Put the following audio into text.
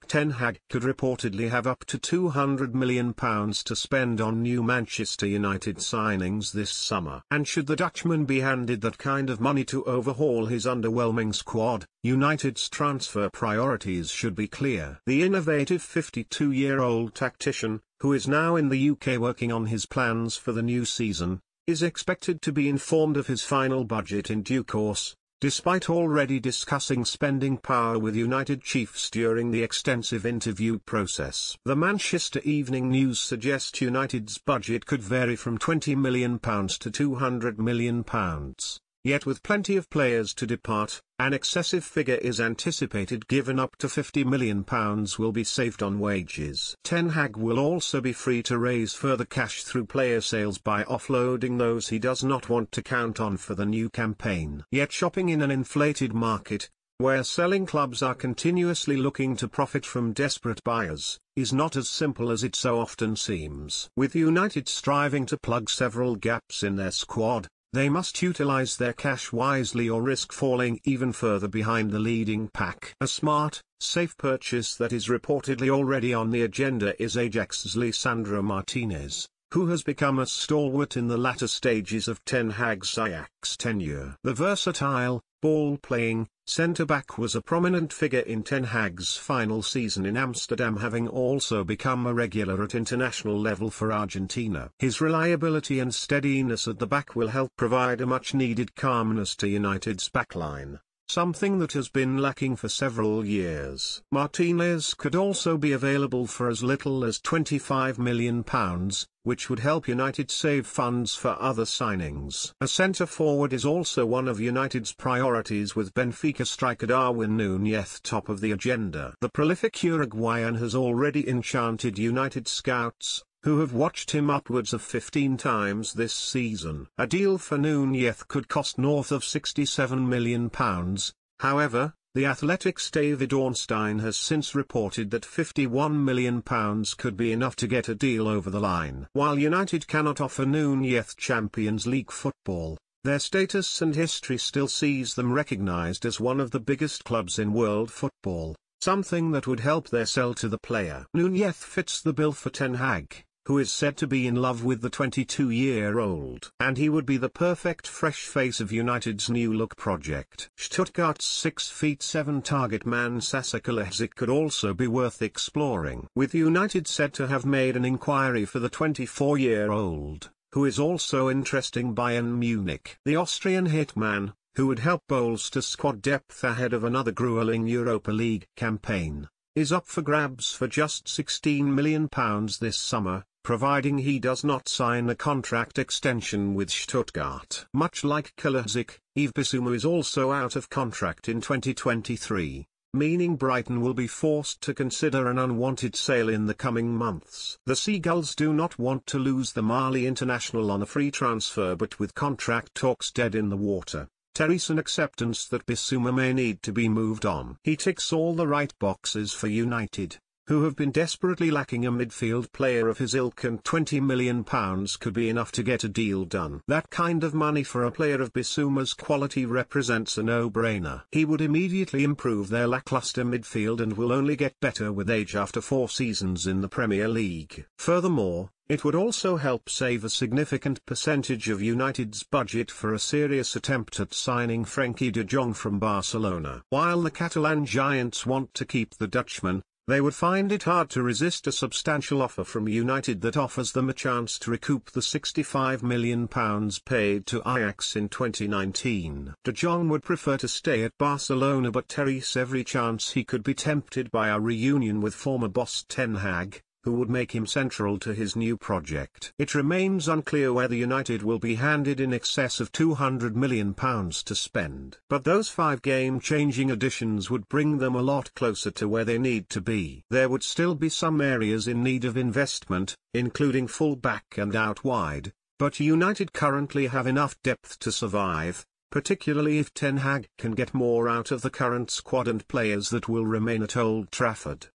Ten Hag could reportedly have up to £200 million to spend on new Manchester United signings this summer. And should the Dutchman be handed that kind of money to overhaul his underwhelming squad, United's transfer priorities should be clear. The innovative 52-year-old tactician, who is now in the UK working on his plans for the new season, is expected to be informed of his final budget in due course, despite already discussing spending power with United chiefs during the extensive interview process. The Manchester Evening News suggests United's budget could vary from £20 million to £200 million. Yet with plenty of players to depart, an excessive figure is anticipated given up to £50 million will be saved on wages. Ten Hag will also be free to raise further cash through player sales by offloading those he does not want to count on for the new campaign. Yet shopping in an inflated market, where selling clubs are continuously looking to profit from desperate buyers, is not as simple as it so often seems. With United striving to plug several gaps in their squad, they must utilize their cash wisely or risk falling even further behind the leading pack. A smart, safe purchase that is reportedly already on the agenda is Ajax's Lisandro Martinez, who has become a stalwart in the latter stages of Ten Hag's Ajax tenure. The versatile, ball-playing, centre-back was a prominent figure in Ten Hag's final season in Amsterdam, having also become a regular at international level for Argentina. His reliability and steadiness at the back will help provide a much-needed calmness to United's backline, something that has been lacking for several years. Martinez could also be available for as little as £25 million, which would help United save funds for other signings. A centre-forward is also one of United's priorities, with Benfica striker Darwin Núñez top of the agenda. The prolific Uruguayan has already enchanted United scouts, who have watched him upwards of 15 times this season. A deal for Núñez could cost north of £67 million, however, the Athletic's David Ornstein has since reported that £51 million could be enough to get a deal over the line. While United cannot offer Núñez Champions League football, their status and history still sees them recognised as one of the biggest clubs in world football, something that would help their sell to the player. Núñez fits the bill for Ten Hag, who is said to be in love with the 22-year-old. And he would be the perfect fresh face of United's new look project. Stuttgart's 6'7" target man Sasa Kalajdzic could also be worth exploring. With United said to have made an inquiry for the 24-year-old, who is also interesting Bayern Munich. The Austrian hitman, who would help bolster squad depth ahead of another grueling Europa League campaign, is up for grabs for just £16 million this summer, providing he does not sign a contract extension with Stuttgart. Much like Kalajdzic, Yves Bissouma is also out of contract in 2023, meaning Brighton will be forced to consider an unwanted sale in the coming months. The Seagulls do not want to lose the Mali international on a free transfer, but with contract talks dead in the water, there is an acceptance that Bissouma may need to be moved on. He ticks all the right boxes for United, who have been desperately lacking a midfield player of his ilk, and £20 million could be enough to get a deal done. That kind of money for a player of Bissouma's quality represents a no-brainer. He would immediately improve their lackluster midfield and will only get better with age after 4 seasons in the Premier League. Furthermore, it would also help save a significant percentage of United's budget for a serious attempt at signing Frenkie de Jong from Barcelona. While the Catalan giants want to keep the Dutchman, they would find it hard to resist a substantial offer from United that offers them a chance to recoup the £65 million paid to Ajax in 2019. De Jong would prefer to stay at Barcelona, but there is every chance he could be tempted by a reunion with former boss Ten Hag, who would make him central to his new project. It remains unclear whether United will be handed in excess of £200 million to spend. But those 5 game-changing additions would bring them a lot closer to where they need to be. There would still be some areas in need of investment, including full-back and out-wide, but United currently have enough depth to survive, particularly if Ten Hag can get more out of the current squad and players that will remain at Old Trafford.